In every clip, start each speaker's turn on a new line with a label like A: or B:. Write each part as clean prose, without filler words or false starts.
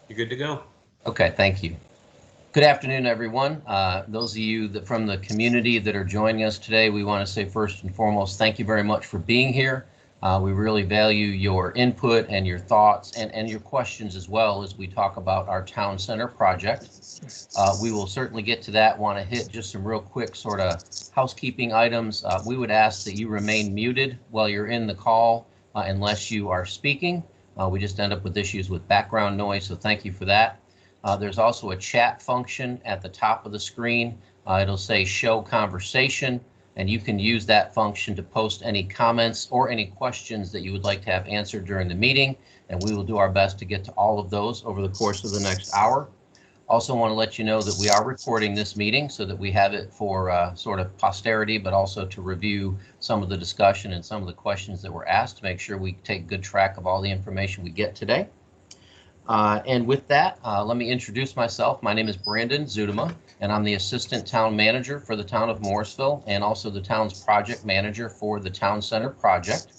A: You're good to go.
B: Okay, thank you. Good afternoon, everyone. Those of you from the community that are joining us today, we want to say first and foremost, thank you very much for being here. We really value your input and your thoughts and your questions as well as we talk about our town center project. We will certainly get to that. Want to hit just some real quick sort of housekeeping items. We would ask that you remain muted while you're in the call unless you are speaking. We just end up with issues with background noise, so thank you for that. There's also a chat function at the top of the screen. It'll say show conversation, and you can use that function to post any comments or any questions that you would like to have answered during the meeting, and we will do our best to get to all of those over the course of the next hour. Also want to let you know that we are recording this meeting so that we have it for sort of posterity, but also to review some of the discussion and some of the questions that were asked to make sure we take good track of all the information we get today. And with that, let me introduce myself. My name is Brandon Zudema, and I'm the Assistant Town Manager for the Town of Morrisville and also the town's project manager for the Town Center project.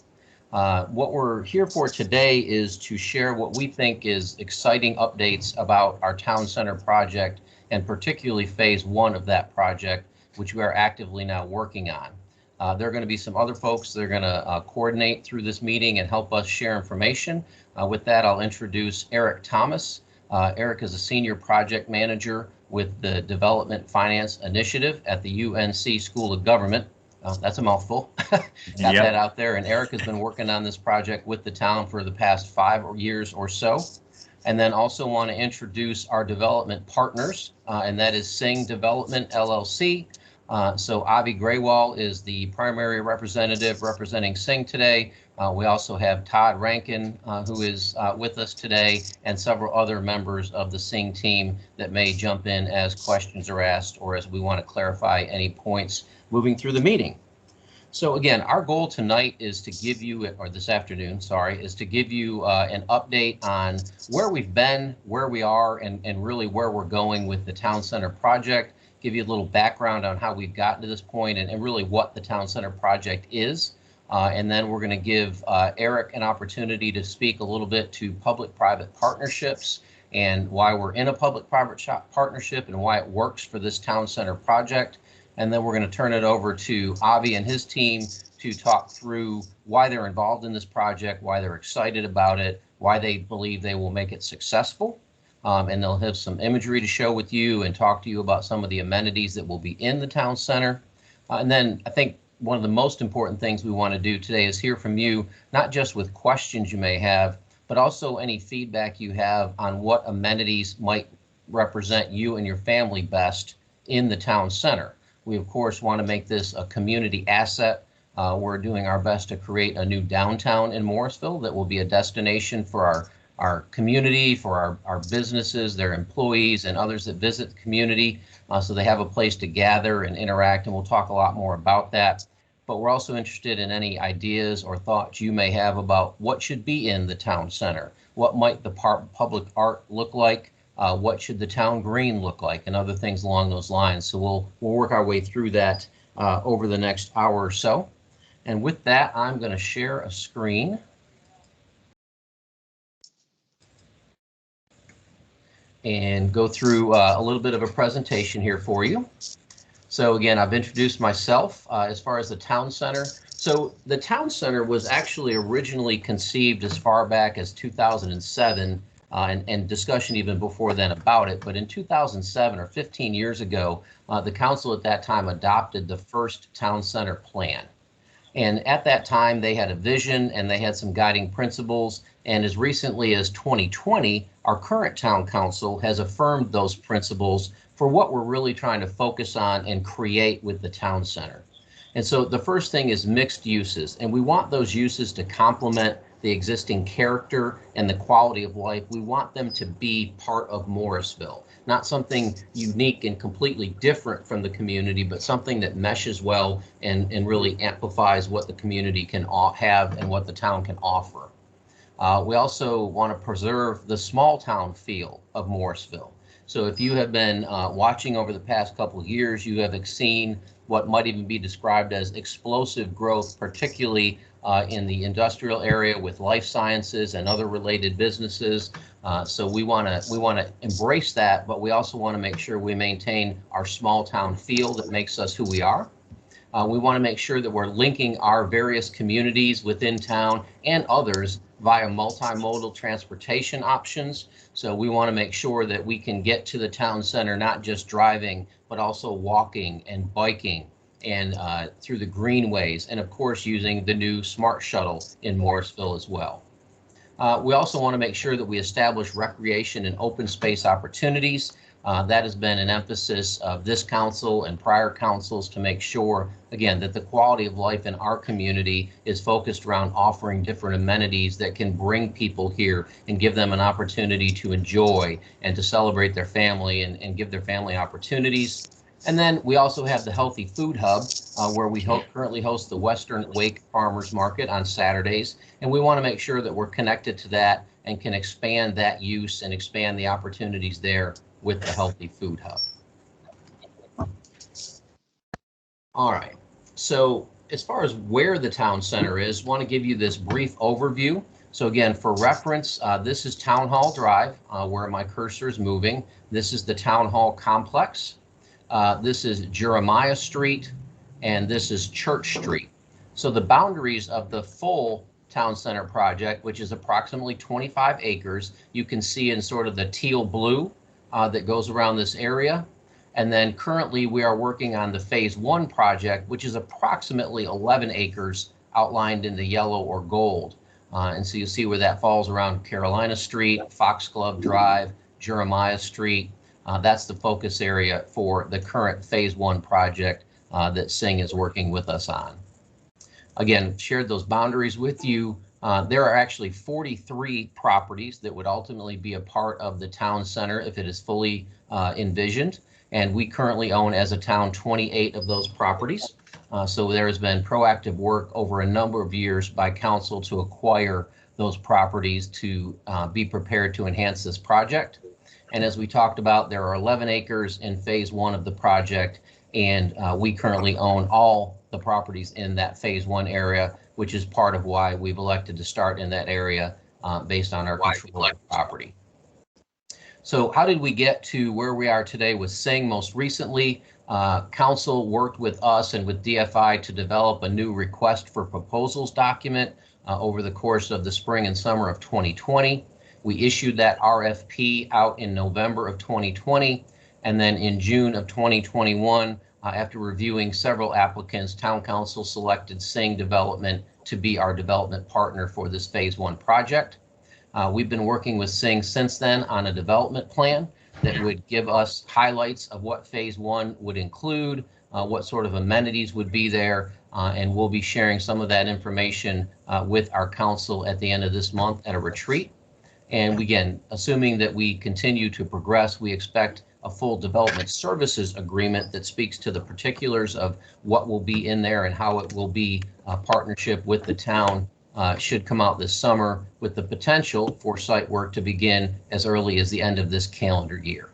B: What we're here for today is to share what we think is exciting updates about our Town Center project, and particularly phase one of that project, which we are actively now working on. There are going to be some other folks that are going to coordinate through this meeting and help us share information. With that, I'll introduce Eric Thomas. Eric is a senior project manager with the Development Finance Initiative at the UNC School of Government. That's a mouthful. Got that out there. And Eric has been working on this project with the town for the past 5 years or so. And then also want to introduce our development partners, and that is Singh Development LLC. So Avi Graywall is the primary representative representing Singh today. We also have Todd Rankin, who is with us today, and several other members of the Singh team that may jump in as questions are asked or as we want to clarify any points moving through the meeting. So again, our goal tonight is to give you, or this afternoon, sorry, is to give you an update on where we've been, where we are, and really where we're going with the Town Center project, give you a little background on how we've gotten to this point and really what the Town Center project is. And then we're going to give Eric an opportunity to speak a little bit to public-private partnerships and why we're in a public-private partnership and why it works for this Town Center project. And then we're going to turn it over to Avi and his team to talk through why they're involved in this project, why they're excited about it, why they believe they will make it successful. And they'll have some imagery to show with you and talk to you about some of the amenities that will be in the town center. And then I think one of the most important things we want to do today is hear from you, not just with questions you may have, but also any feedback you have on what amenities might represent you and your family best in the town center. We, of course, want to make this a community asset. We're doing our best to create a new downtown in Morrisville that will be a destination for our community, for our businesses, their employees, and others that visit the community, so they have a place to gather and interact, and we'll talk a lot more about that. But we're also interested in any ideas or thoughts you may have about what should be in the town center. What might the public art look like? What should the town green look like, and other things along those lines. So we'll work our way through that over the next hour or so. And with that, I'm going to share a screen. And go through a little bit of a presentation here for you. So again, I've introduced myself as far as the town center. So the town center was actually originally conceived as far back as 2007. And discussion even before then about it. But in 2007, or 15 years ago, the council at that time adopted the first town center plan. And at that time, they had a vision and they had some guiding principles. And as recently as 2020, our current town council has affirmed those principles for what we're really trying to focus on and create with the town center. And so the first thing is mixed uses, and we want those uses to complement the existing character and the quality of life. We want them to be part of Morrisville, not something unique and completely different from the community, but something that meshes well and really amplifies what the community can have and what the town can offer. We also want to preserve the small town feel of Morrisville. So if you have been watching over the past couple of years, you have seen what might even be described as explosive growth, particularly in the industrial area with life sciences and other related businesses. So we want to embrace that, but we also want to make sure we maintain our small town feel that makes us who we are. We want to make sure that we're linking our various communities within town and others via multimodal transportation options. So we want to make sure that we can get to the town center, not just driving, but also walking and biking and through the greenways, and of course using the new smart shuttle in Morrisville as well. We also want to make sure that we establish recreation and open space opportunities. That has been an emphasis of this council and prior councils to make sure, again, that the quality of life in our community is focused around offering different amenities that can bring people here and give them an opportunity to enjoy and to celebrate their family and give their family opportunities. And then we also have the Healthy Food Hub, where we currently host the Western Wake Farmers Market on Saturdays. And we want to make sure that we're connected to that and can expand that use and expand the opportunities there with the Healthy Food Hub. All right, so as far as where the town center is, want to give you this brief overview. So again, for reference, this is Town Hall Drive, where my cursor is moving. This is the Town Hall Complex. This is Jeremiah Street, and this is Church Street. So the boundaries of the full town center project, which is approximately 25 acres, you can see in sort of the teal blue that goes around this area. And then currently we are working on the phase 1 project, which is approximately 11 acres outlined in the yellow or gold. And so you see where that falls around Carolina Street, Foxglove Drive, Jeremiah Street. That's the focus area for the current phase 1 project that Singh is working with us on. Again, shared those boundaries with you. There are actually 43 properties that would ultimately be a part of the town center if it is fully envisioned. And we currently own as a town 28 of those properties. So there has been proactive work over a number of years by council to acquire those properties to be prepared to enhance this project. And as we talked about, there are 11 acres in phase 1 of the project, and we currently own all the properties in that phase 1 area, which is part of why we've elected to start in that area based on our control of the property. So how did we get to where we are today with Singh? Most recently, council worked with us and with DFI to develop a new request for proposals document over the course of the spring and summer of 2020. We issued that RFP out in November of 2020, and then in June of 2021, after reviewing several applicants, Town Council selected Singh Development to be our development partner for this phase 1 project. We've been working with Singh since then on a development plan that would give us highlights of what phase 1 would include, what sort of amenities would be there, and we'll be sharing some of that information with our council at the end of this month at a retreat. And again, assuming that we continue to progress, we expect a full development services agreement that speaks to the particulars of what will be in there and how it will be a partnership with the town should come out this summer, with the potential for site work to begin as early as the end of this calendar year.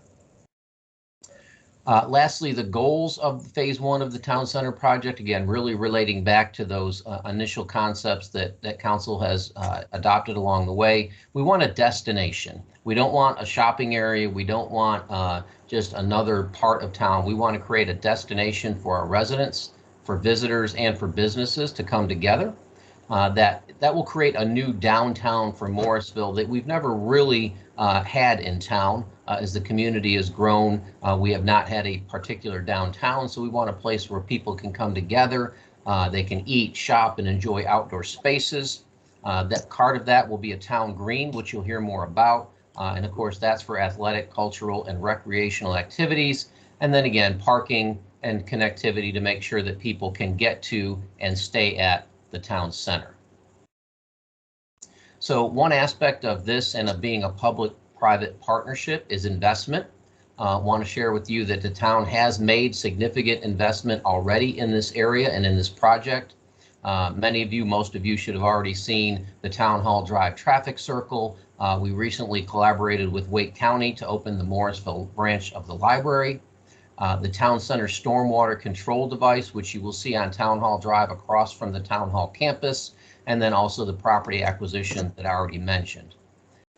B: Lastly, the goals of phase 1 of the town center project, again, really relating back to those initial concepts that council has adopted along the way. We want a destination. We don't want a shopping area. We don't want just another part of town. We want to create a destination for our residents, for visitors, and for businesses to come together. That will create a new downtown for Morrisville that we've never really had in town. As the community has grown, we have not had a particular downtown, so we want a place where people can come together, they can eat, shop, and enjoy outdoor spaces. That part of that will be a town green, which you'll hear more about, and of course that's for athletic, cultural, and recreational activities. And then again, parking and connectivity to make sure that people can get to and stay at the town center. So one aspect of this and of being a public-private partnership is investment. Want to share with you that the town has made significant investment already in this area and in this project. Many of you, most of you should have already seen the Town Hall Drive traffic circle. We recently collaborated with Wake County to open the Morrisville branch of the library. The Town Center stormwater control device, which you will see on Town Hall Drive across from the Town Hall campus, and then also the property acquisition that I already mentioned.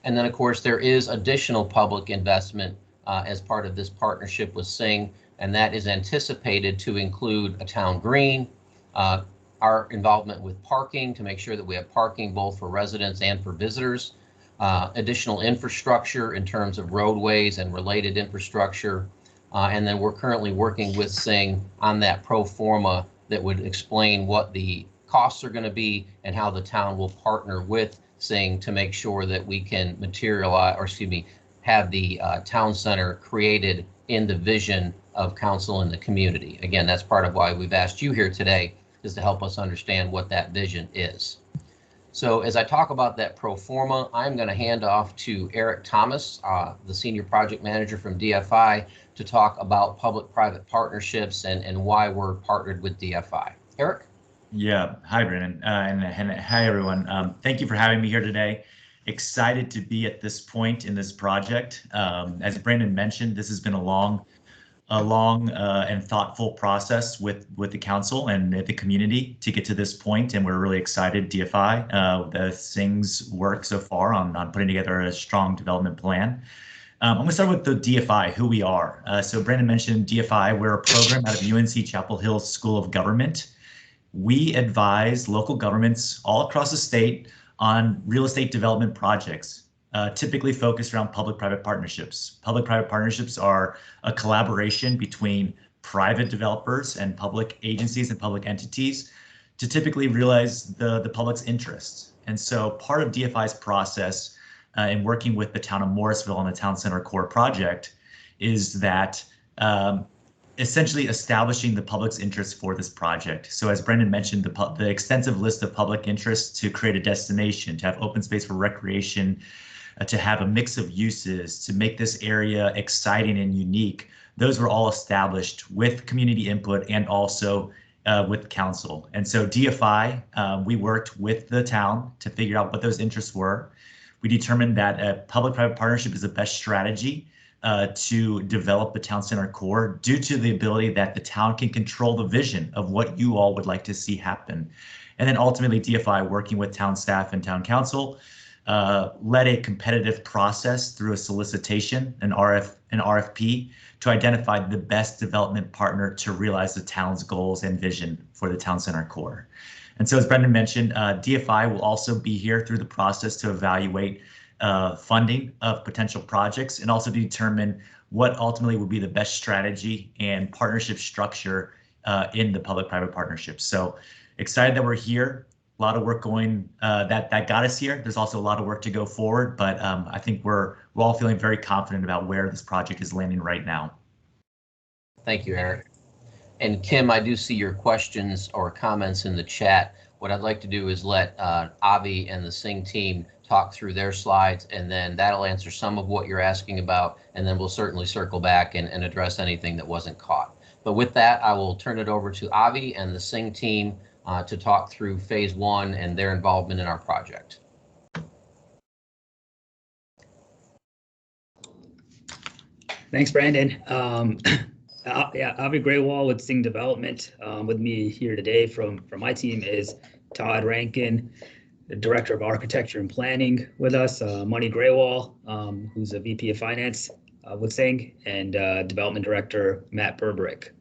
B: And then, of course, there is additional public investment as part of this partnership with Sing, and that is anticipated to include a town green, our involvement with parking to make sure that we have parking both for residents and for visitors, additional infrastructure in terms of roadways and related infrastructure. And then we're currently working with Sing on that pro forma that would explain what the costs are going to be and how the town will partner with Sing to make sure that we can materialize, or excuse me, have the town center created in the vision of council and the community. Again, that's part of why we've asked you here today, is to help us understand what that vision is. So as I talk about that pro forma, I'm going to hand off to Eric Thomas, the Senior Project Manager from DFI, to talk about public-private partnerships and why we're partnered with DFI. Eric?
A: Yeah, hi, Brennan, and hi, everyone. Thank you for having me here today. Excited to be at this point in this project. As Brandon mentioned, this has been a long and thoughtful process with the council and the community to get to this point, and we're really excited, DFI, the Sing's work so far on putting together a strong development plan. I'm going to start with the DFI, who we are. So Brandon mentioned DFI. We're a program out of UNC Chapel Hill School of Government. We advise local governments all across the state on real estate development projects, typically focused around public-private partnerships. Public-private partnerships are a collaboration between private developers and public agencies and public entities to typically realize the public's interests. And so part of DFI's process in working with the town of Morrisville on the Town Center Core project is that essentially establishing the public's interest for this project. So as Brendan mentioned, the extensive list of public interests to create a destination, to have open space for recreation, to have a mix of uses, to make this area exciting and unique, those were all established with community input and also with council. And so DFI, we worked with the town to figure out what those interests were. We determined that a public-private partnership is the best strategy to develop the town center core due to the ability that the town can control the vision of what you all would like to see happen. And then ultimately DFI, working with town staff and town council, led a competitive process through a solicitation, an RFP, to identify the best development partner to realize the town's goals and vision for the town center core. And so as Brendan mentioned, DFI will also be here through the process to evaluate funding of potential projects and also to determine what ultimately would be the best strategy and partnership structure in the public-private partnerships. So excited that we're here. A lot of work going that got us here. There's also a lot of work to go forward, but I think we're all feeling very confident about where this project is landing right now.
B: Thank you, Eric. And Kim, I do see your questions or comments in the chat. What I'd like to do is let Avi and the Sing team talk through their slides, and then that'll answer some of what you're asking about, and then we'll certainly circle back and address anything that wasn't caught. But with that, I will turn it over to Avi and the Sing team to talk through phase one and their involvement in our project.
C: Thanks, Brandon. Yeah, Avi Graywall with Sing Development. With me here today from my team is Todd Rankin, the Director of Architecture and Planning with us, Money Graywall, who's a VP of Finance with Sing, and Development Director Matt Berberick.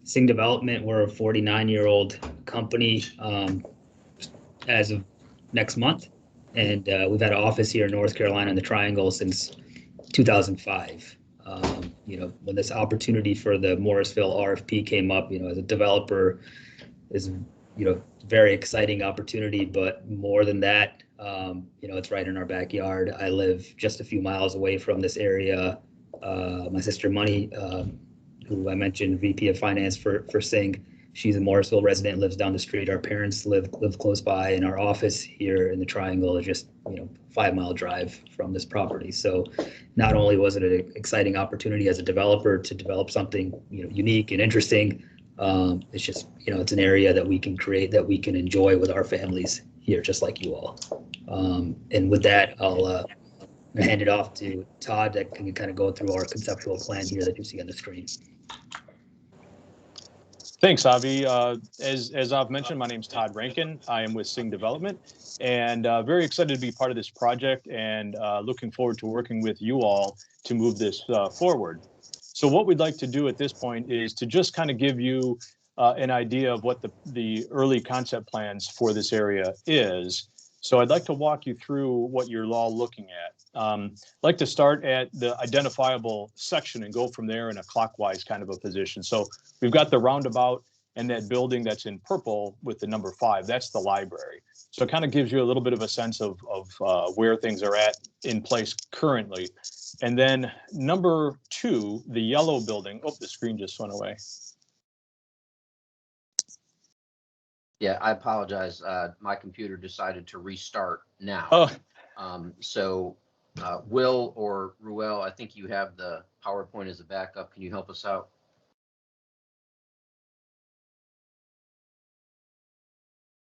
C: Sing Development, we're a 49-year-old company as of next month, and we've had an office here in North Carolina in the Triangle since 2005. When this opportunity for the Morrisville RFP came up, as a developer, is very exciting opportunity. But more than that, it's right in our backyard. I live just a few miles away from this area. My sister Money, who I mentioned, VP of Finance for Sing, she's a Morrisville resident, lives down the street. Our parents live close by, and our office here in the Triangle is just 5-mile drive from this property. So not only was it an exciting opportunity as a developer to develop something unique and interesting, it's just it's an area that we can create, that we can enjoy with our families here, just like you all. And with that, I'll hand it off to Todd that can kind of go through our conceptual plan here that you see on the screen.
D: Thanks, Avi. As I've mentioned, my name is Todd Rankin. I am with Sing Development, and very excited to be part of this project, and looking forward to working with you all to move this forward. So what we'd like to do at this point is to just kind of give you an idea of what the early concept plans for this area is. So I'd like to walk you through what you're all looking at. I'd like to start at the identifiable section and go from there in a clockwise kind of a position. So we've got the roundabout and that building that's in purple with the number 5. That's the library. So it kind of gives you a little bit of a sense of where things are at in place currently. And then number 2, the yellow building. Oh, the screen just went away.
B: Yeah, I apologize. My computer decided to restart now.
D: Oh,
B: So Will or Ruel, I think you have the PowerPoint as a backup. Can you help us out?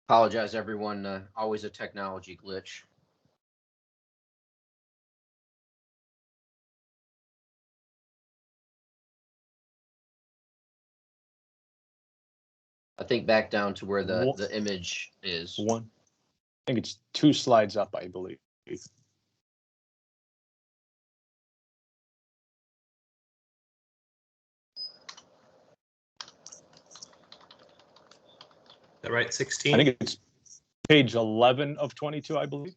B: Apologize, everyone. Always a technology glitch. I think back down to where the image is.
D: I think it's 2 slides up, I believe.
E: That right, 16?
D: I think it's page 11 of 22, I believe.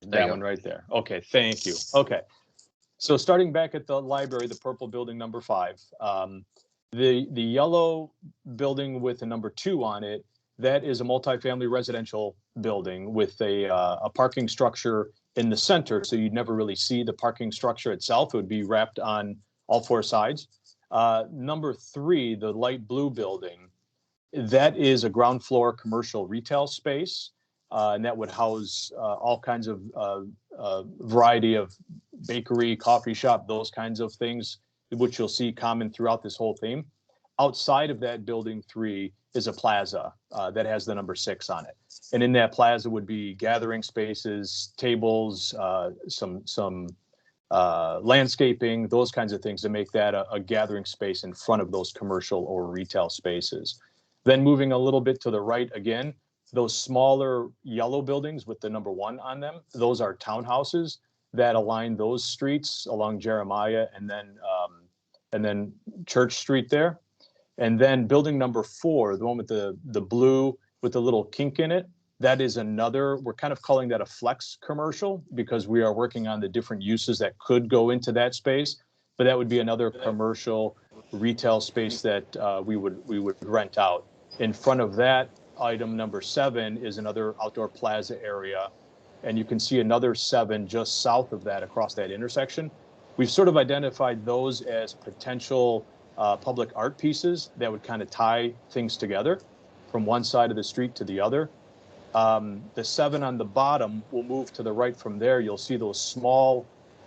D: That one right there. Okay, thank you. Okay, so starting back at the library, the purple building number 5, the yellow building with the number 2 on it, that is a multifamily residential building with a parking structure in the center, so you'd never really see the parking structure itself. It would be wrapped on all 4 sides. Number 3, the light blue building, that is a ground floor commercial retail space, and that would house all kinds of variety of bakery, coffee shop, those kinds of things, which you'll see common throughout this whole theme. Outside of that building 3 is a plaza that has the number 6 on it. And in that plaza would be gathering spaces, tables, some landscaping, those kinds of things to make that a gathering space in front of those commercial or retail spaces. Then moving a little bit to the right again, those smaller yellow buildings with the number 1 on them, those are townhouses that align those streets along Jeremiah and then Church Street there. And then building number 4, the one with the blue with the little kink in it, that is another, we're kind of calling that a flex commercial because we are working on the different uses that could go into that space. But that would be another commercial retail space that we would rent out. In front of that, item number 7 is another outdoor plaza area. And you can see another 7 just south of that across that intersection. We've sort of identified those as potential public art pieces that would kind of tie things together from one side of the street to the other. The 7 on the bottom will move to the right from there. You'll see those small,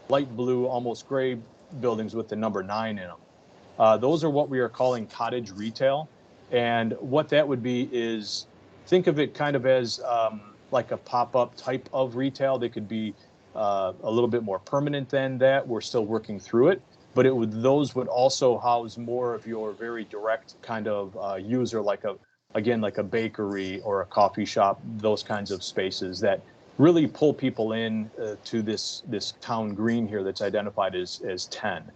D: light blue, almost gray buildings with the number 9 in them. Those are what we are calling cottage retail. And what that would be is, think of it kind of as like a pop-up type of retail. They could be a little bit more permanent than that. We're still working through it. But those would also house more of your very direct kind of user, like a bakery or a coffee shop, those kinds of spaces that really pull people in to this town green here that's identified as 10.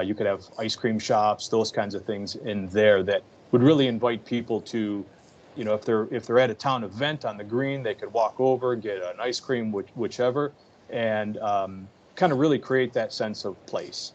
D: You could have ice cream shops, those kinds of things in there that would really invite people to, if they're at a town event on the green, they could walk over, get an ice cream, whichever, and kind of really create that sense of place.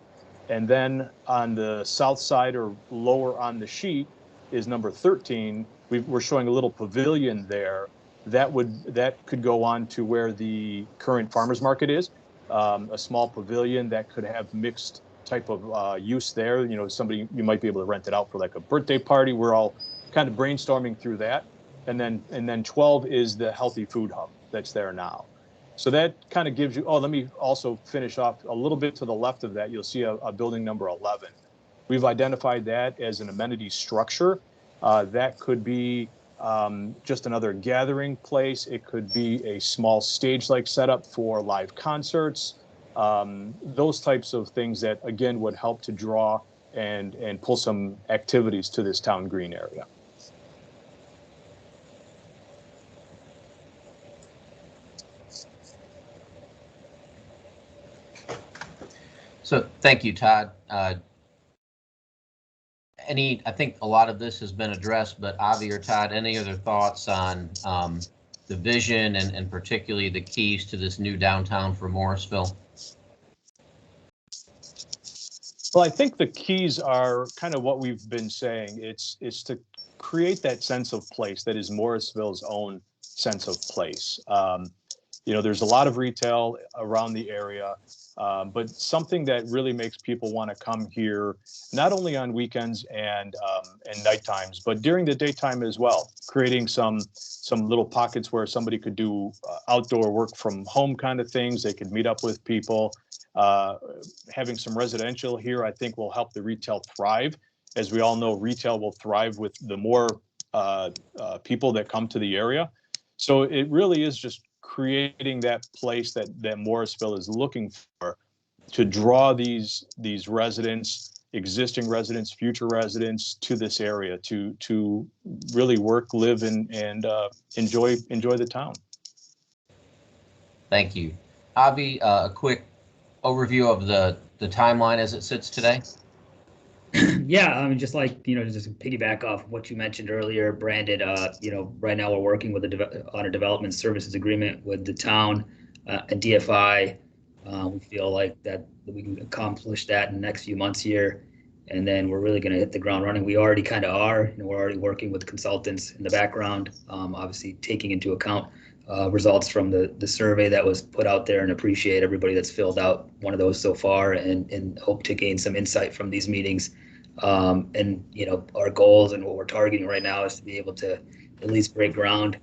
D: And then on the south side or lower on the sheet is number 13. We're showing a little pavilion there that could go on to where the current farmers market is, a small pavilion that could have mixed type of use there. Somebody, you might be able to rent it out for like a birthday party. We're all kind of brainstorming through that. And then 12 is the healthy food hub that's there now. So that kind of gives you, let me also finish off a little bit to the left of that. You'll see a building number 11. We've identified that as an amenity structure. That could be just another gathering place. It could be a small stage-like setup for live concerts. Those types of things that, again, would help to draw and pull some activities to this town green area.
B: So thank you, Todd. I think a lot of this has been addressed, but Avi or Todd, any other thoughts on the vision and particularly the keys to this new downtown for Morrisville?
D: Well, I think the keys are kind of what we've been saying. It's to create that sense of place that is Morrisville's own sense of place. You know, there's a lot of retail around the area, but something that really makes people want to come here, not only on weekends and night times, but during the daytime as well. Creating some little pockets where somebody could do outdoor work from home kind of things. They could meet up with people. Having some residential here, I think, will help the retail thrive. As we all know, retail will thrive with the more people that come to the area. So it really is just creating that place that Morrisville is looking for, to draw these residents, existing residents, future residents to this area to really work, live, and enjoy the town.
B: Thank you. Avi, a quick overview of the timeline as it sits today.
C: Yeah, I mean, just like, just to piggyback off what you mentioned earlier, Brandon, right now we're working with on a development services agreement with the town and DFI. We feel like that we can accomplish that in the next few months here. And then we're really going to hit the ground running. We already kind of are. We're already working with consultants in the background, obviously taking into account results from the survey that was put out there, and appreciate everybody that's filled out one of those so far, and hope to gain some insight from these meetings. And our goals and what we're targeting right now is to be able to at least break ground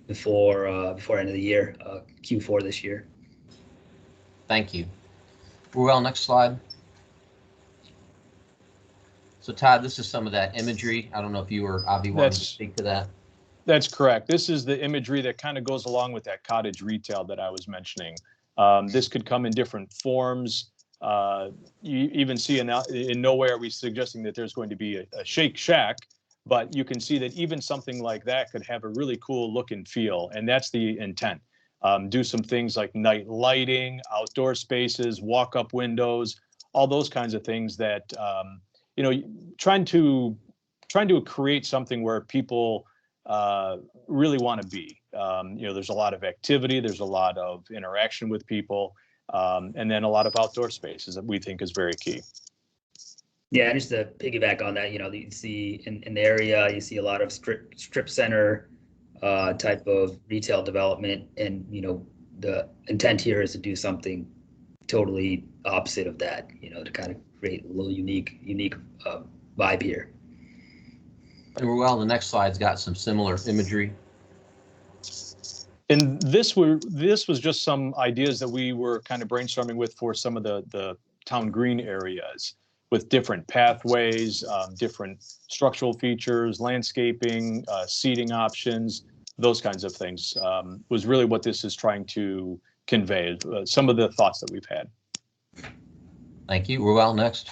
C: before end of the year, Q4 this year.
B: Thank you. Ruel, next slide. So Todd, this is some of that imagery. I don't know if you or Avi wanted to speak to that.
D: That's correct. This is the imagery that kind of goes along with that cottage retail that I was mentioning. This could come in different forms. You even see in nowhere are we suggesting that there's going to be a Shake Shack, but you can see that even something like that could have a really cool look and feel, and that's the intent. Do some things like night lighting, outdoor spaces, walk-up windows, all those kinds of things that, trying to create something where people really want to be. There's a lot of activity, there's a lot of interaction with people, and then a lot of outdoor spaces that we think is very key.
C: Yeah, just to piggyback on that, you see in the area, you see a lot of strip center type of retail development, and the intent here is to do something totally opposite of that, to kind of create a little unique vibe here.
B: And Ruel, the next slide's got some similar imagery.
D: And this was just some ideas that we were kind of brainstorming with for some of the town green areas, with different pathways, different structural features, landscaping, seating options, those kinds of things, was really what this is trying to convey, some of the thoughts that we've had.
B: Thank you. Ruel, next.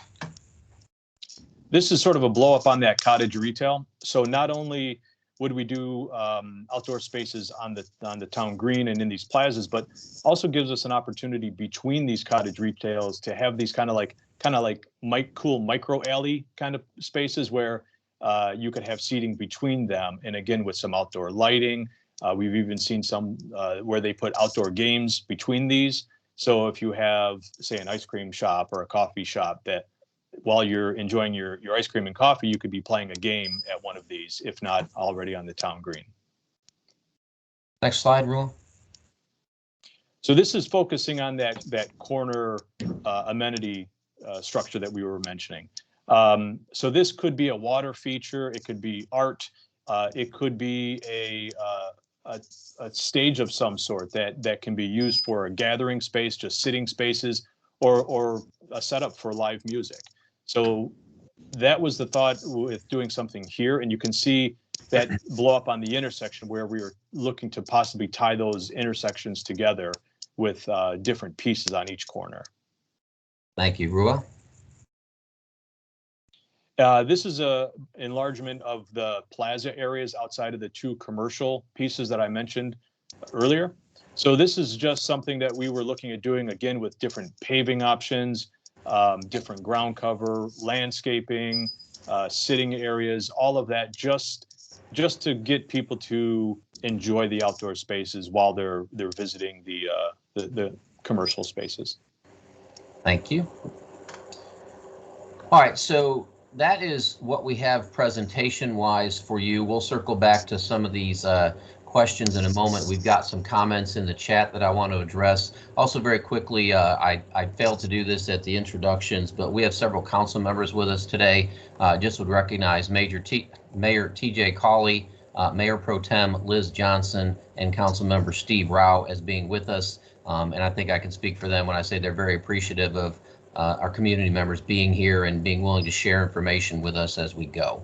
D: This is sort of a blow up on that cottage retail. So not only would we do outdoor spaces on the town green and in these plazas, but also gives us an opportunity between these cottage retails to have these kind of like cool micro alley kind of spaces where you could have seating between them, and again with some outdoor lighting. We've even seen some where they put outdoor games between these. So if you have, say, an ice cream shop or a coffee shop, that while you're enjoying your ice cream and coffee, you could be playing a game at one of these, if not already on the town green.
B: Next slide, Ruel.
D: So this is focusing on that corner amenity structure that we were mentioning. So this could be a water feature, it could be art, it could be a stage of some sort that can be used for a gathering space, just sitting spaces, or a setup for live music. So that was the thought with doing something here, and you can see that blow up on the intersection where we were looking to possibly tie those intersections together with different pieces on each corner.
B: Thank you, Ruel.
D: This is a enlargement of the plaza areas outside of the 2 commercial pieces that I mentioned earlier. So this is just something that we were looking at doing, again, with different paving options, different ground cover, landscaping, sitting areas, all of that, just to get people to enjoy the outdoor spaces while they're visiting the commercial spaces.
B: Thank you. All right, so that is what we have presentation-wise for you. We'll circle back to some of these questions in a moment. We've got some comments in the chat that I want to address. Also, very quickly, I failed to do this at the introductions, but we have several council members with us today. Just would recognize Mayor TJ Cawley, Mayor Pro Tem Liz Johnson, and Councilmember Steve Rao as being with us. And I think I can speak for them when I say they're very appreciative of our community members being here and being willing to share information with us as we go.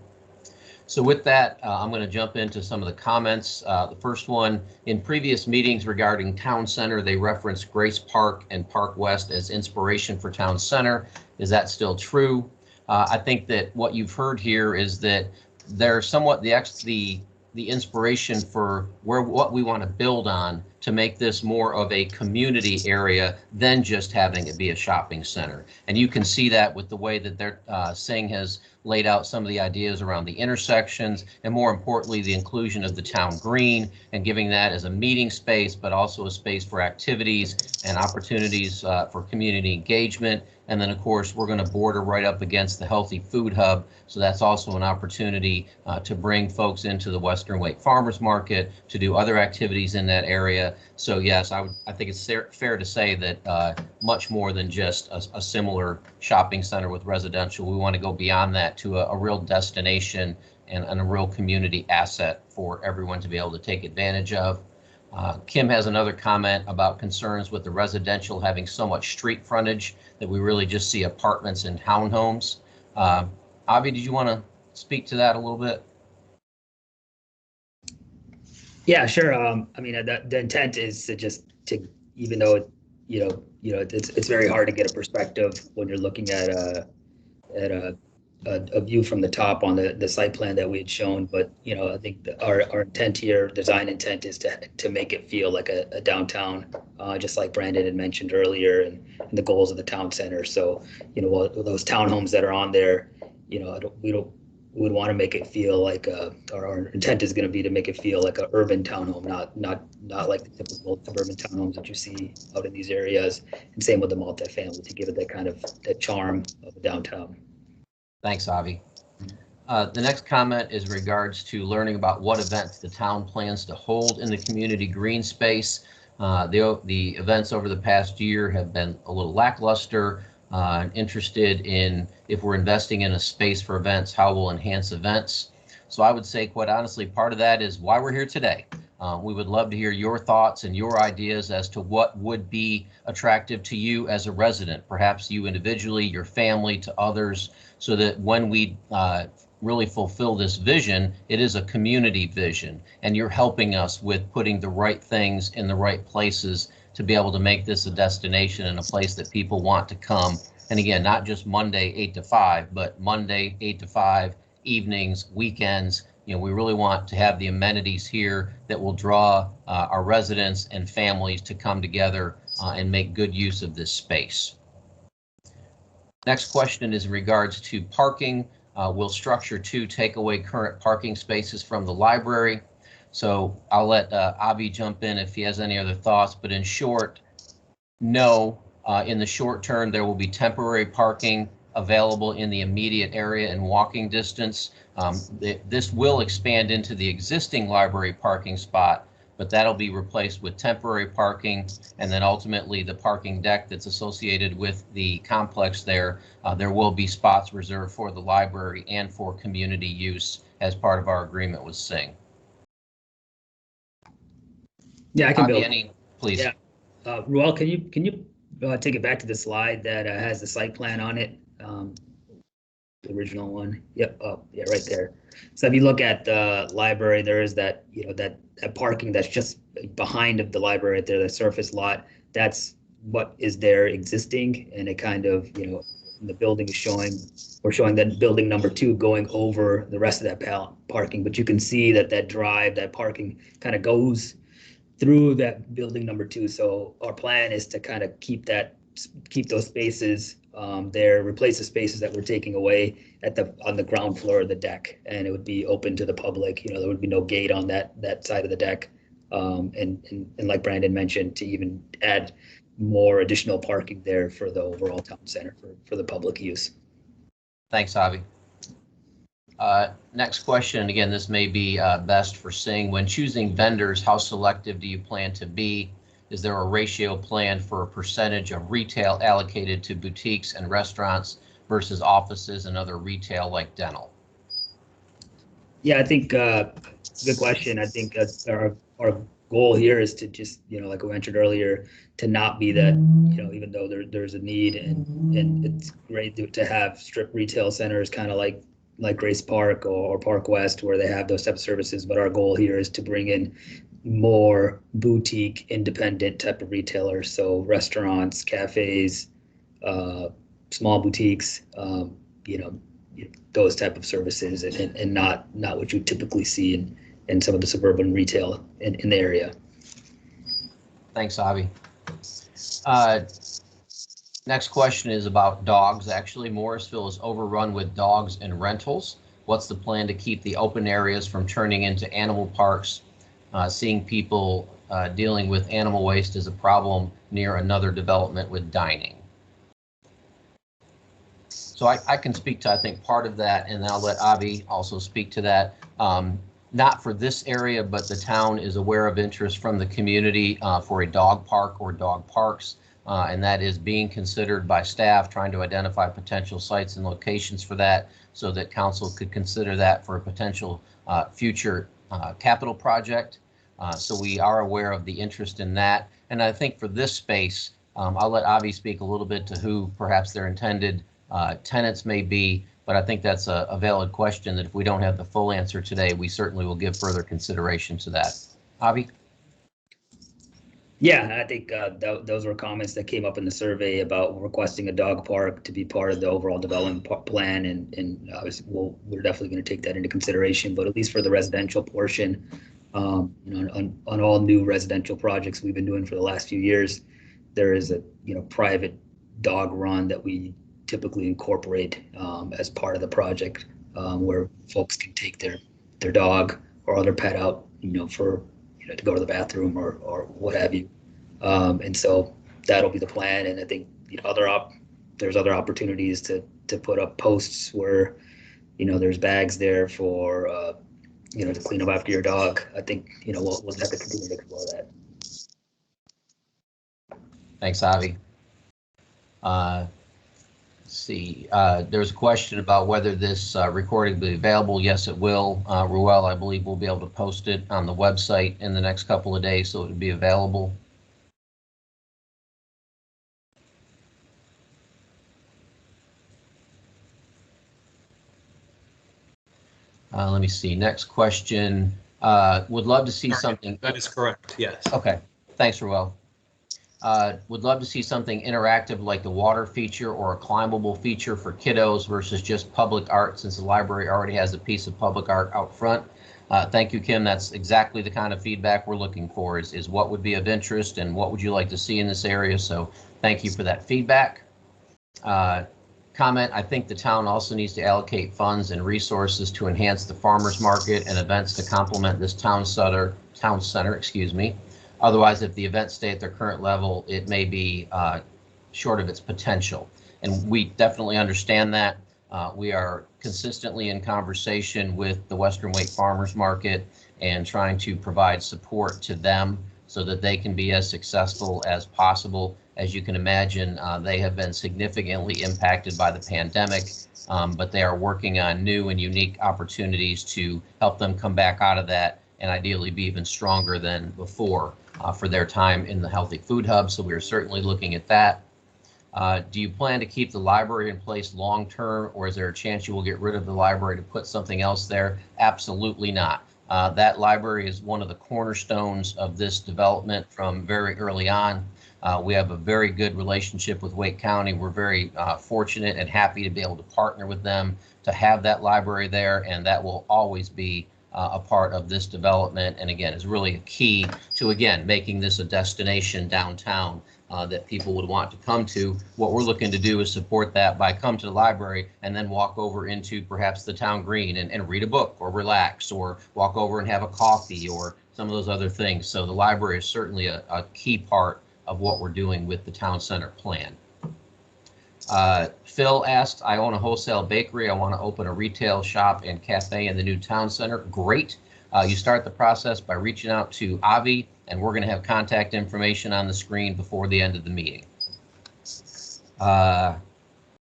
B: So with that, I'm going to jump into some of the comments. The first one, in previous meetings regarding Town Center, they referenced Grace Park and Park West as inspiration for Town Center. Is that still true? I think that what you've heard here is that they're somewhat the inspiration for what we want to build on to make this more of a community area than just having it be a shopping center. And you can see that with the way that Singh has laid out some of the ideas around the intersections, and more importantly, the inclusion of the town green and giving that as a meeting space, but also a space for activities and opportunities for community engagement. And then, of course, we're going to border right up against the Healthy Food Hub. So that's also an opportunity to bring folks into the Western Wake Farmers Market, to do other activities in that area. So yes, I think it's fair to say that much more than just a similar shopping center with residential. We want to go beyond that to a real destination and a real community asset for everyone to be able to take advantage of. Kim has another comment about concerns with the residential having so much street frontage that we really just see apartments and townhomes. Avi, did you want to speak to that a little bit?
C: Yeah, sure. I mean, the intent is to even though it's very hard to get a perspective when you're looking at a view from the top on the site plan that we had shown, but I think our intent here, design intent, is to make it feel like a downtown, just like Brandon had mentioned earlier, and the goals of the town center. So those townhomes that are on there, we would want to make it feel like our intent is going to be to make it feel like a urban townhome, not like the typical suburban townhomes that you see out in these areas. And same with the multifamily, to give it that charm of a downtown.
B: Thanks, Avi. The next comment is in regards to learning about what events the town plans to hold in the community green space. The events over the past year have been a little lackluster. Interested in, if we're investing in a space for events, how we'll enhance events. So I would say, quite honestly, part of that is why we're here today. We would love to hear your thoughts and your ideas as to what would be attractive to you as a resident, perhaps you individually, your family, to others, so that when we really fulfill this vision, it is a community vision, and you're helping us with putting the right things in the right places to be able to make this a destination and a place that people want to come. And again, not just Monday 8 to 5, but Monday 8 to 5, evenings, weekends. We really want to have the amenities here that will draw our residents and families to come together and make good use of this space. Next question is in regards to parking. Will Structure 2 take away current parking spaces from the library? So I'll let Avi jump in if he has any other thoughts, but in short, no. In the short term, there will be temporary parking available in the immediate area and walking distance. This will expand into the existing library parking spot, but that'll be replaced with temporary parking, and then ultimately the parking deck that's associated with the complex there. There will be spots reserved for the library and for community use as part of our agreement with Singh.
C: Yeah, I can build.
B: Please.
C: Yeah, Ruel, can you take it back to the slide that has the site plan on it? The original one. Yep. Oh, yeah, right there. So if you look at the library, there is that that parking that's just behind the library right there, the surface lot. That's what is there existing, and it kind of the building is showing, we're showing that building number 2 going over the rest of that parking, but you can see that that parking kind of goes through that building number 2. So our plan is to kind of keep those spaces there, replace the spaces that we're taking away on the ground floor of the deck, and it would be open to the public. There would be no gate on that side of the deck, and like Brandon mentioned, to even add more additional parking there for the overall town center for the public use.
B: Thanks, Avi. Next question, and again, this may be best for Singh. When choosing vendors, how selective do you plan to be? Is there a ratio planned for a percentage of retail allocated to boutiques and restaurants versus offices and other retail like dental?
C: Yeah, I think good question. I think our goal here is to just, like we mentioned earlier, to not be that, even though there's a need, and it's great to have strip retail centers kind of like Grace Park or Park West, where they have those type of services. But our goal here is to bring in more boutique, independent type of retailers. So restaurants, cafes, small boutiques, those type of services, and not what you typically see in some of the suburban retail in the area.
B: Thanks, Avi. Next question is about dogs. Actually, Morrisville is overrun with dogs and rentals. What's the plan to keep the open areas from turning into animal parks? Seeing people dealing with animal waste is a problem near another development with dining. So I can speak to, I think, part of that, and then I'll let Avi also speak to that. Not for this area, but the town is aware of interest from the community for a dog park or dog parks, and that is being considered by staff, trying to identify potential sites and locations for that, so that council could consider that for a potential future capital project. So we are aware of the interest in that. And I think for this space, I'll let Avi speak a little bit to who perhaps their intended tenants may be, but I think that's a valid question that if we don't have the full answer today, we certainly will give further consideration to that. Avi?
C: Yeah, I think those were comments that came up in the survey about requesting a dog park to be part of the overall development plan, and obviously we're definitely going to take that into consideration. But at least for the residential portion, on all new residential projects we've been doing for the last few years, there is a private dog run that we typically incorporate as part of the project, where folks can take their dog or other pet out, for to go to the bathroom or what have you. And so that'll be the plan. And I think there's other opportunities to put up posts where there's bags there for to clean up after your dog. I think we'll have to continue to explore that.
B: Thanks, Avi. Let's see, there's a question about whether this recording will be available. Yes, it will. Ruel, I believe we'll be able to post it on the website in the next couple of days, so it will be available. Let me see, next question. Would love to see something.
E: That is correct, yes.
B: Okay, thanks, Ruel. Would love to see something interactive like the water feature or a climbable feature for kiddos versus just public art, since the library already has a piece of public art out front. Thank you, Kim. That's exactly the kind of feedback we're looking for, is what would be of interest and what would you like to see in this area. So thank you for that feedback. Comment, I think the town also needs to allocate funds and resources to enhance the farmers market and events to complement this town center, excuse me. Otherwise, if the events stay at their current level, it may be short of its potential. And we definitely understand that. We are consistently in conversation with the Western Wake Farmers Market and trying to provide support to them so that they can be as successful as possible. As you can imagine, they have been significantly impacted by the pandemic, but they are working on new and unique opportunities to help them come back out of that and ideally be even stronger than before for their time in the Healthy Food Hub. So we are certainly looking at that. Do you plan to keep the library in place long term, or is there a chance you will get rid of the library to put something else there? Absolutely not. That library is one of the cornerstones of this development from very early on. We have a very good relationship with Wake County. We're very fortunate and happy to be able to partner with them to have that library there, and that will always be a part of this development. And again, is really a key to, again, making this a destination downtown that people would want to come to. What we're looking to do is support that by come to the library and then walk over into perhaps the town green and read a book or relax, or walk over and have a coffee or some of those other things. So the library is certainly a key part of what we're doing with the town center plan. Phil asked, I own a wholesale bakery. I want to open a retail shop and cafe in the new town center. Great. You start the process by reaching out to Avi, and we're going to have contact information on the screen before the end of the meeting.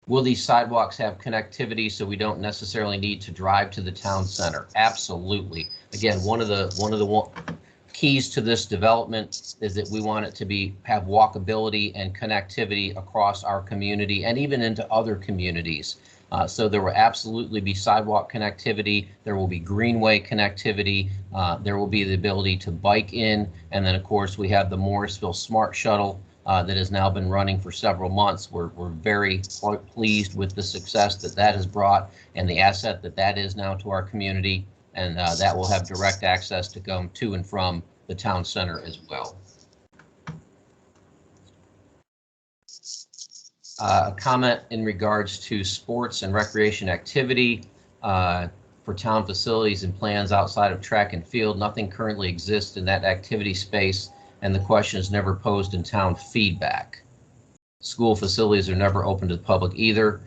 B: Will these sidewalks have connectivity so we don't necessarily need to drive to the town center? Absolutely. Again, one of the keys to this development is that we want it to have walkability and connectivity across our community and even into other communities. So there will absolutely be sidewalk connectivity. There will be greenway connectivity. There will be the ability to bike in. And then, of course, we have the Morrisville Smart Shuttle that has now been running for several months. We're very pleased with the success that has brought and the asset that is now to our community. And that will have direct access to come to and from the town center as well. A comment in regards to sports and recreation activity for town facilities and plans outside of track and field. Nothing currently exists in that activity space, and the question is never posed in town feedback. School facilities are never open to the public either.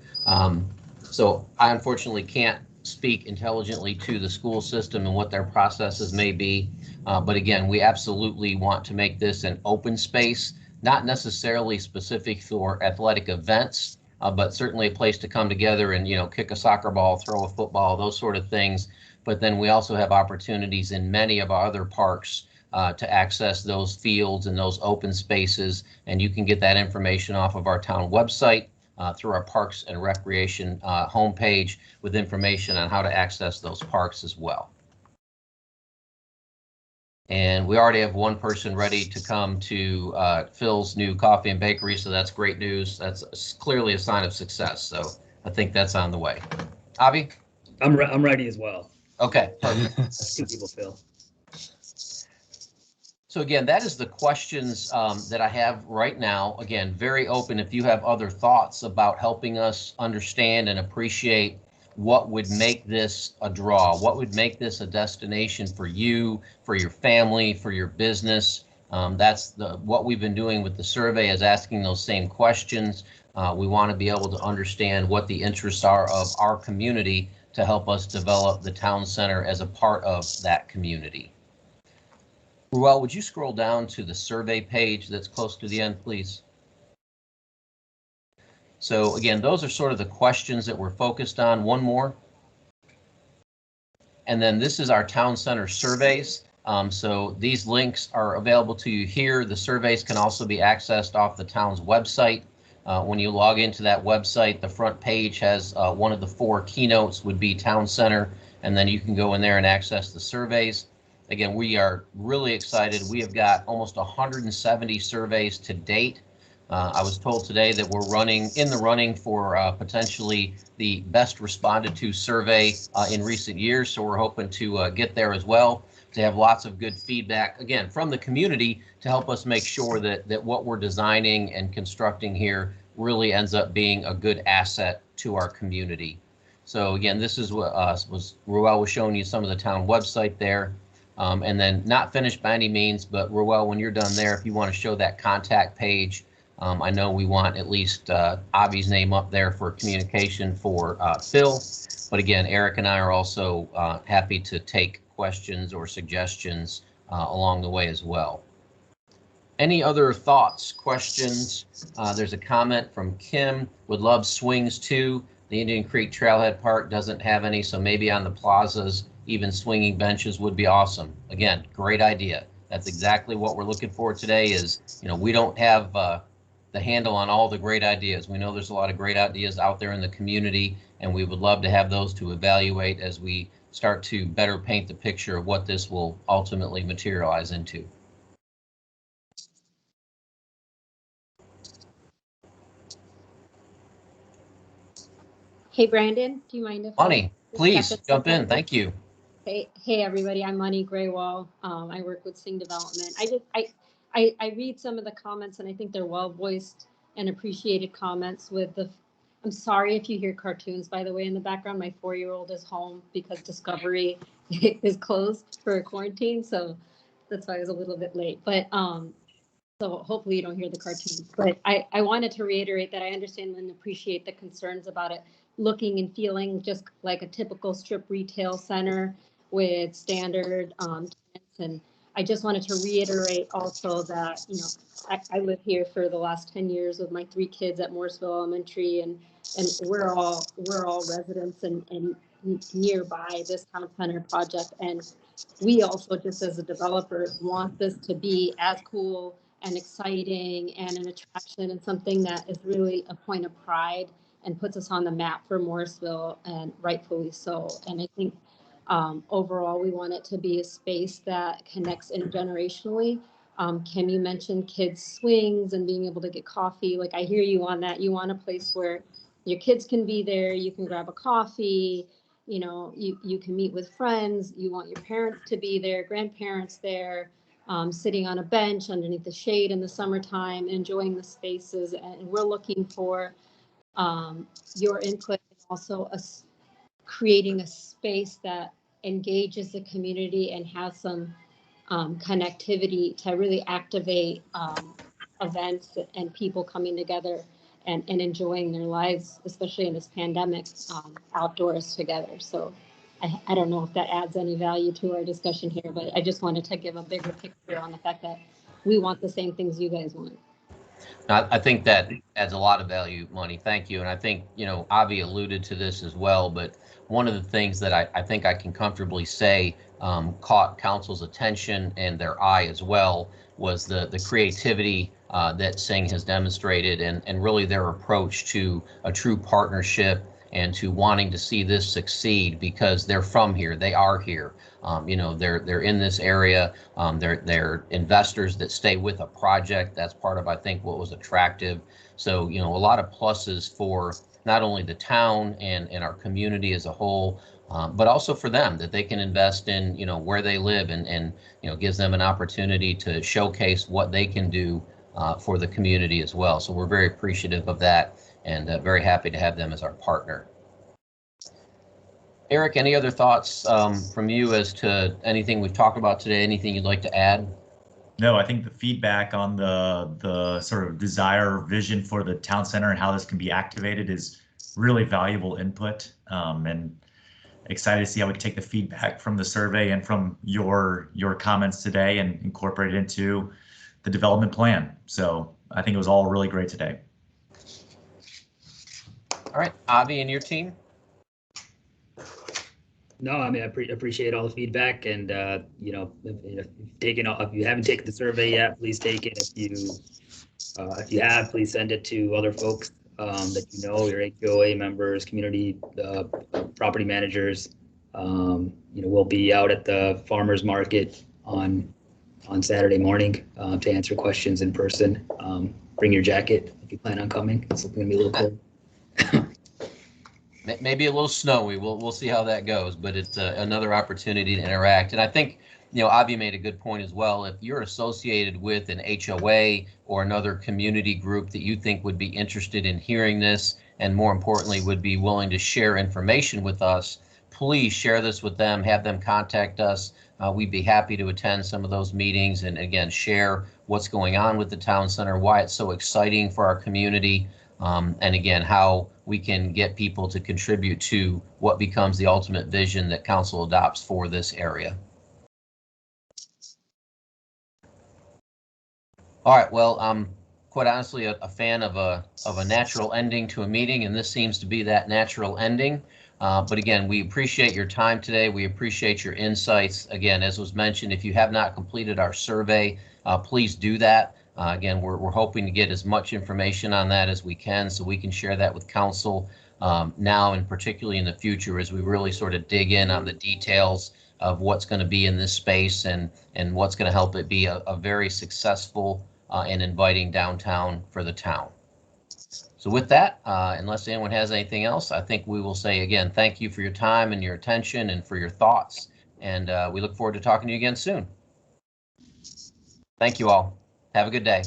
B: So I unfortunately can't speak intelligently to the school system and what their processes may be. But again, we absolutely want to make this an open space, not necessarily specific for athletic events, but certainly a place to come together and, kick a soccer ball, throw a football, those sort of things. But then we also have opportunities in many of our other parks to access those fields and those open spaces. And you can get that information off of our town website through our Parks and Recreation homepage with information on how to access those parks as well. And we already have one person ready to come to Phil's new coffee and bakery, so that's great news. That's clearly a sign of success. So I think that's on the way. Avi?
C: I'm ready as well.
B: Okay, perfect.
C: Two people, Phil.
B: So again, that is the questions that I have right now. Again, very open. If you have other thoughts about helping us understand and appreciate what would make this a draw, what would make this a destination for you, for your family, for your business. That's what we've been doing with the survey, is asking those same questions. We want to be able to understand what the interests are of our community to help us develop the town center as a part of that community. Ruel, would you scroll down to the survey page that's close to the end, please? So again, those are sort of the questions that we're focused on. One more. And then this is our town center surveys. So these links are available to you here. The surveys can also be accessed off the town's website. When you log into that website, the front page has one of the 4 keynotes would be town center, and then you can go in there and access the surveys. Again, we are really excited. We have got almost 170 surveys to date. I was told today that we're in the running for potentially the best responded to survey in recent years. So we're hoping to get there as well, to have lots of good feedback, again, from the community to help us make sure that what we're designing and constructing here really ends up being a good asset to our community. So again, this is what Ruel was showing you some of the town website there. And then not finished by any means, but Ruel, when you're done there, if you want to show that contact page, I know we want at least Avi's name up there for communication for Phil. But again, Eric and I are also happy to take questions or suggestions along the way as well. Any other thoughts, questions? There's a comment from Kim, would love swings too. The Indian Creek Trailhead Park doesn't have any, so maybe on the plazas, even swinging benches would be awesome. Again, great idea. That's exactly what we're looking for today is, we don't have the handle on all the great ideas. We know there's a lot of great ideas out there in the community, and we would love to have those to evaluate as we start to better paint the picture of what this will ultimately materialize into.
E: Hey, Brandon, do you mind if
B: Money, please jump in.
E: in?
B: Thank you.
E: Hey, everybody. I'm Money Graywall. I work with Sing Development. I read some of the comments, and I think they're well voiced and appreciated comments. I'm sorry if you hear cartoons, by the way, in the background. My 4-year-old is home because Discovery is closed for quarantine, so that's why I was a little bit late. But so hopefully you don't hear the cartoons. But I wanted to reiterate that I understand and appreciate the concerns about it looking and feeling just like a typical strip retail center with standard tenants. And I just wanted to reiterate also that, I live here for the last 10 years with my 3 kids at Morrisville Elementary, and we're all residents and nearby this town center project. And we also, just as a developer, want this to be as cool and exciting and an attraction and something that is really a point of pride and puts us on the map for Morrisville, and rightfully so. And I think overall, we want it to be a space that connects intergenerationally. Kim, you mentioned kids' swings and being able to get coffee. Like, I hear you on that. You want a place where your kids can be there, you can grab a coffee, you can meet with friends, you want your parents to be there, grandparents there, sitting on a bench underneath the shade in the summertime, enjoying the spaces. And we're looking for your input, and also creating a space that engages the community and has some connectivity to really activate events and people coming together and enjoying their lives, especially in this pandemic, outdoors together. So I don't know if that adds any value to our discussion here, but I just wanted to give a bigger picture on the fact that we want the same things you guys want.
B: I think that adds a lot of value, Money. Thank you. And I think, Avi alluded to this as well, but one of the things that I think I can comfortably say caught council's attention and their eye as well was the creativity that Sing has demonstrated, and really their approach to a true partnership and to wanting to see this succeed, because they're from here, they are here. They're in this area. They're investors that stay with a project. That's part of, I think, what was attractive. So, a lot of pluses for not only the town and our community as a whole, but also for them, that they can invest in, where they live, and gives them an opportunity to showcase what they can do for the community as well. So we're very appreciative of that, and very happy to have them as our partner. Eric, any other thoughts from you as to anything we've talked about today? Anything you'd like to add?
A: No, I think the feedback on the sort of desire or vision for the town center and how this can be activated is really valuable input, and excited to see how we can take the feedback from the survey and from your comments today and incorporate it into the development plan. So I think it was all really great today.
B: All right, Avi and your team.
C: No, I mean, I appreciate all the feedback, and if you haven't taken the survey yet, please take it. If you have, please send it to other folks that your HOA members, community property managers. We'll be out at the farmers market on Saturday morning to answer questions in person. Bring your jacket if you plan on coming. It's going to be a little cold.
B: Maybe a little snowy. We'll see how that goes, but it's another opportunity to interact. And I think, Avi made a good point as well. If you're associated with an HOA or another community group that you think would be interested in hearing this, and more importantly, would be willing to share information with us, please share this with them, have them contact us. We'd be happy to attend some of those meetings and, again, share what's going on with the town center, why it's so exciting for our community, and again, how we can get people to contribute to what becomes the ultimate vision that council adopts for this area. All right, well, I'm quite honestly a fan of a natural ending to a meeting, and this seems to be that natural ending. But again, we appreciate your time today. We appreciate your insights. Again, as was mentioned, if you have not completed our survey, please do that. Again, we're hoping to get as much information on that as we can, so we can share that with council now, and particularly in the future, as we really sort of dig in on the details of what's going to be in this space and what's going to help it be a very successful and inviting downtown for the town. So with that, unless anyone has anything else, I think we will say again, thank you for your time and your attention and for your thoughts. And we look forward to talking to you again soon. Thank you all. Have a good day.